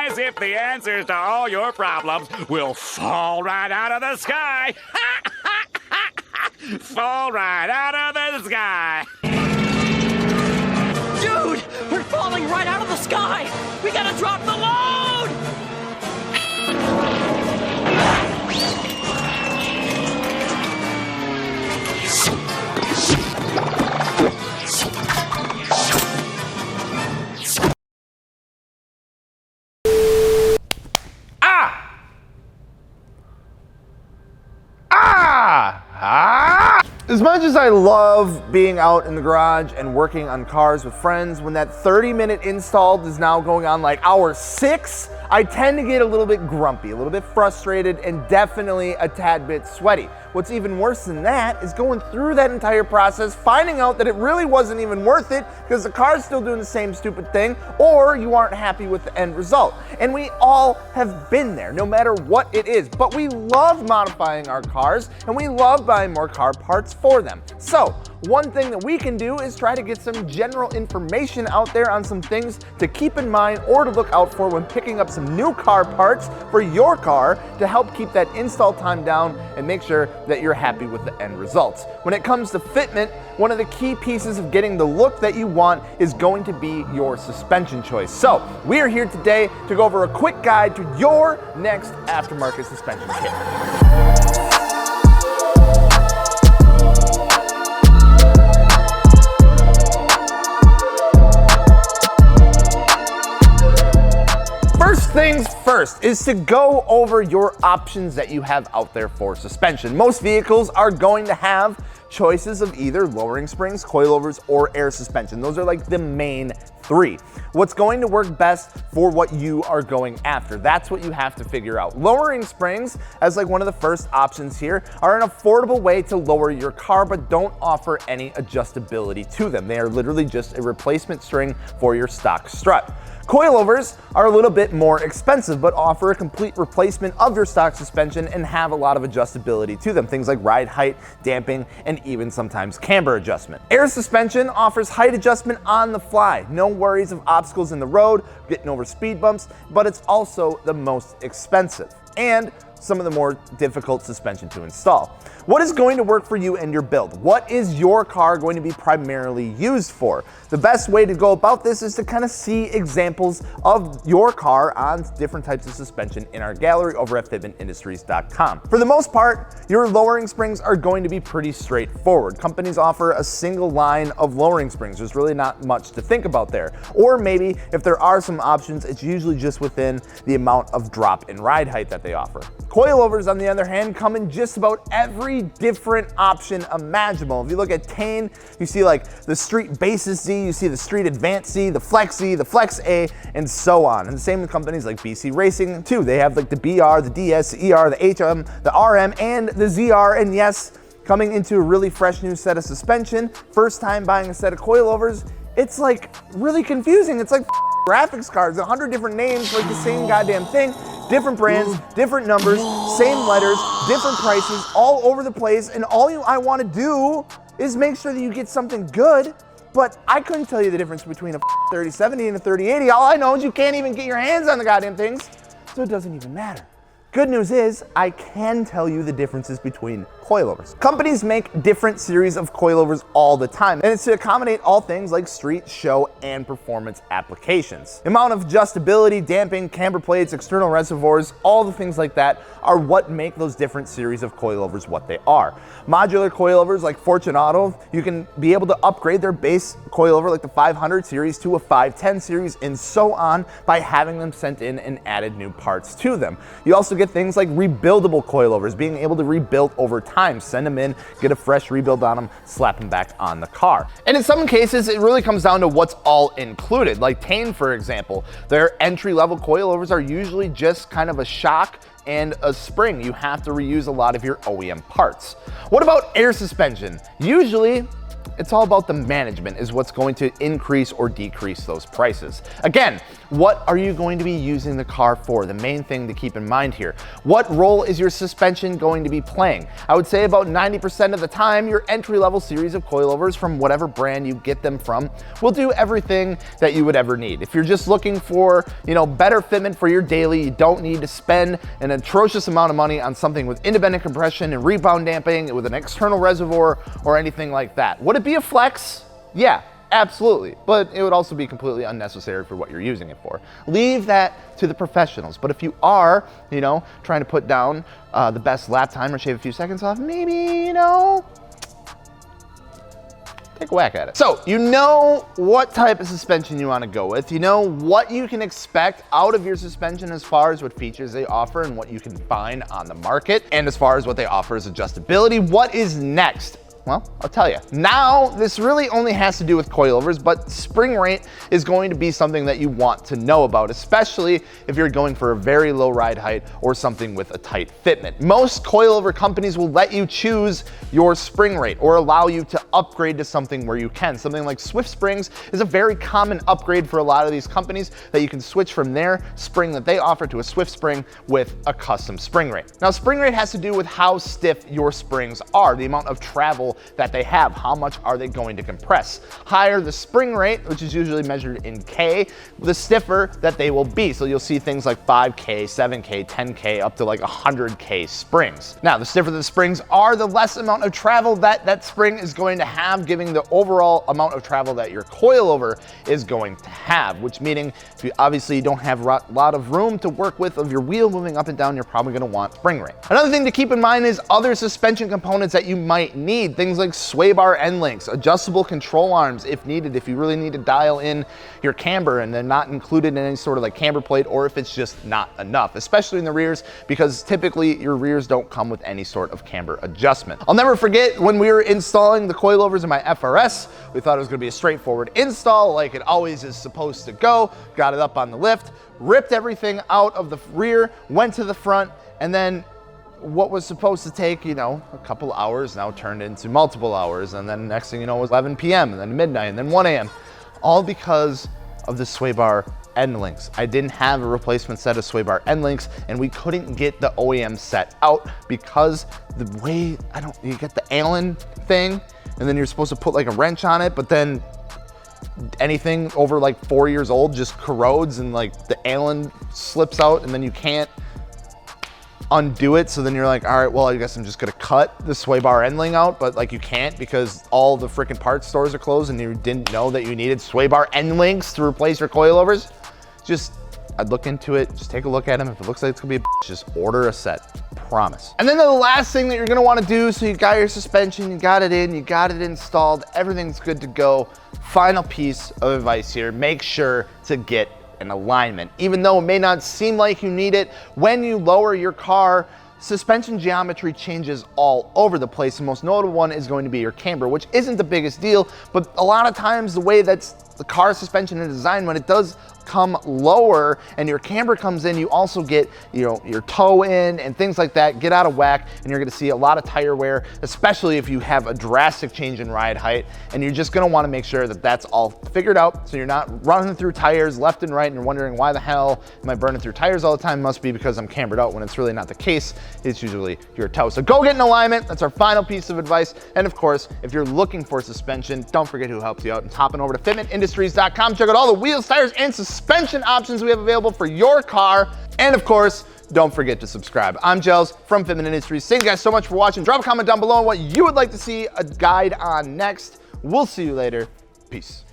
As if the answers to all your problems will fall right out of the sky. Fall right out of the sky. Dude, we're falling right out of the sky. We gotta drop the load. As much as I love being out in the garage and working on cars with friends, when that 30-minute install is now going on like hour 6, I tend to get a little bit grumpy, a little bit frustrated, and definitely a tad bit sweaty. What's even worse than that is going through that entire process, finding out that it really wasn't even worth it because the car's still doing the same stupid thing, or you aren't happy with the end result. And we all have been there, no matter what it is. But we love modifying our cars, and we love buying more car parts for them. So, one thing that we can do is try to get some general information out there on some things to keep in mind or to look out for when picking up some new car parts for your car to help keep that install time down and make sure that you're happy with the end results. When it comes to fitment, one of the key pieces of getting the look that you want is going to be your suspension choice. So, we are here today to go over a quick guide to your next aftermarket suspension kit. First things first is to go over your options that you have out there for suspension. Most vehicles are going to have choices of either lowering springs, coilovers, or air suspension. Those are like the main 3. What's going to work best for what you are going after? That's what you have to figure out. Lowering springs, as like one of the first options here, are an affordable way to lower your car, but don't offer any adjustability to them. They are literally just a replacement string for your stock strut. Coilovers are a little bit more expensive, but offer a complete replacement of your stock suspension and have a lot of adjustability to them. Things like ride height, damping, and even sometimes camber adjustment. Air suspension offers height adjustment on the fly. No worries of obstacles in the road, getting over speed bumps, but it's also the most expensive and some of the more difficult suspension to install. What is going to work for you and your build? What is your car going to be primarily used for? The best way to go about this is to kind of see examples of your car on different types of suspension in our gallery over at fitmentindustries.com. For the most part, your lowering springs are going to be pretty straightforward. Companies offer a single line of lowering springs. There's really not much to think about there. Or maybe if there are some options, it's usually just within the amount of drop in ride height that they offer. Coilovers, on the other hand, come in just about every different option imaginable. If you look at Tane, you see like the Street Basis Z, you see the Street Advanced Z, the Flex Z, the Flex A, and so on. And the same with companies like BC Racing too. They have like the BR, the DS, the ER, the HM, the RM, and the ZR, and yes, coming into a really fresh new set of suspension. First time buying a set of coilovers, it's like really confusing. It's like graphics cards, 100 different names for like the same goddamn thing. Different brands, different numbers, same letters, different prices, all over the place, and all I want to do is make sure that you get something good, but I couldn't tell you the difference between a 3070 and a 3080. All I know is you can't even get your hands on the goddamn things, so it doesn't even matter. Good news is, I can tell you the differences between coilovers. Companies make different series of coilovers all the time, and it's to accommodate all things like street, show, and performance applications. The amount of adjustability, damping, camber plates, external reservoirs, all the things like that are what make those different series of coilovers what they are. Modular coilovers like Fortunato, you can be able to upgrade their base coilover like the 500 series to a 510 series and so on by having them sent in and added new parts to them. You also get things like rebuildable coilovers, being able to rebuild over time, send them in, get a fresh rebuild on them, slap them back on the car. And in some cases, it really comes down to what's all included. Like Tane, for example, their entry-level coilovers are usually just kind of a shock and a spring. You have to reuse a lot of your OEM parts. What about air suspension? Usually, it's all about the management is what's going to increase or decrease those prices. Again, what are you going to be using the car for? The main thing to keep in mind here. What role is your suspension going to be playing? I would say about 90% of the time, your entry-level series of coilovers from whatever brand you get them from will do everything that you would ever need. If you're just looking for, better fitment for your daily, you don't need to spend an atrocious amount of money on something with independent compression and rebound damping with an external reservoir or anything like that. Would it be a flex? Yeah. Absolutely, but it would also be completely unnecessary for what you're using it for. Leave that to the professionals. But if you are, trying to put down the best lap time or shave a few seconds off, maybe, take a whack at it. So, you know what type of suspension you want to go with. You know what you can expect out of your suspension as far as what features they offer and what you can find on the market. And as far as what they offer as adjustability, what is next? Well, I'll tell you. Now, this really only has to do with coilovers, but spring rate is going to be something that you want to know about, especially if you're going for a very low ride height or something with a tight fitment. Most coilover companies will let you choose your spring rate or allow you to upgrade to something where you can. Something like Swift Springs is a very common upgrade for a lot of these companies that you can switch from their spring that they offer to a Swift Spring with a custom spring rate. Now, spring rate has to do with how stiff your springs are, the amount of travel that they have, how much are they going to compress. Higher the spring rate, which is usually measured in K, the stiffer that they will be. So you'll see things like 5K, 7K, 10K, up to like 100K springs. Now, the stiffer the springs are, the less amount of travel that spring is going to have, giving the overall amount of travel that your coilover is going to have, which meaning if you obviously don't have a lot of room to work with of your wheel moving up and down, you're probably going to want spring rate. Another thing to keep in mind is other suspension components that you might need. Things like sway bar end links, adjustable control arms if needed, if you really need to dial in your camber and they're not included in any sort of like camber plate, or if it's just not enough, especially in the rears, because typically your rears don't come with any sort of camber adjustment. I'll never forget when we were installing the coilovers in my FRS, we thought it was going to be a straightforward install like it always is supposed to go. Got it up on the lift, ripped everything out of the rear, went to the front, and then what was supposed to take, a couple hours now turned into multiple hours. And then next thing you know, it was 11 p.m. and then midnight and then 1 a.m. All because of the sway bar end links. I didn't have a replacement set of sway bar end links, and we couldn't get the OEM set out because the way, you get the Allen thing, and then you're supposed to put like a wrench on it, but then anything over like 4 years old just corrodes and like the Allen slips out and then you can't undo it. So then you're like, all right, well, I guess I'm just gonna cut the sway bar end link out, but like you can't because all the freaking parts stores are closed and you didn't know that you needed sway bar end links to replace your coilovers. I'd look into it, just take a look at them. If it looks like it's gonna be just order a set, promise. And then the last thing that you're gonna wanna do, so you got your suspension, you got it in, you got it installed, everything's good to go. Final piece of advice here, make sure to get an alignment. Even though it may not seem like you need it, when you lower your car, suspension geometry changes all over the place. The most notable one is going to be your camber, which isn't the biggest deal, but a lot of times the way that's the car suspension is designed, when it does come lower and your camber comes in, you also get your toe in and things like that get out of whack, and you're going to see a lot of tire wear, especially if you have a drastic change in ride height. And you're just going to want to make sure that that's all figured out, so you're not running through tires left and right and you're wondering, why the hell am I burning through tires all the time? Must be because I'm cambered out, when it's really not the case. It's usually your toe. So go get an alignment. That's our final piece of advice. And of course, if you're looking for suspension, don't forget who helps you out, and hopping over to fitmentindustries.com. Check out all the wheels, tires, and suspension options we have available for your car. And of course, don't forget to subscribe. I'm Gels from Fitment Industries. Thank you guys so much for watching. Drop a comment down below on what you would like to see a guide on next. We'll see you later. Peace.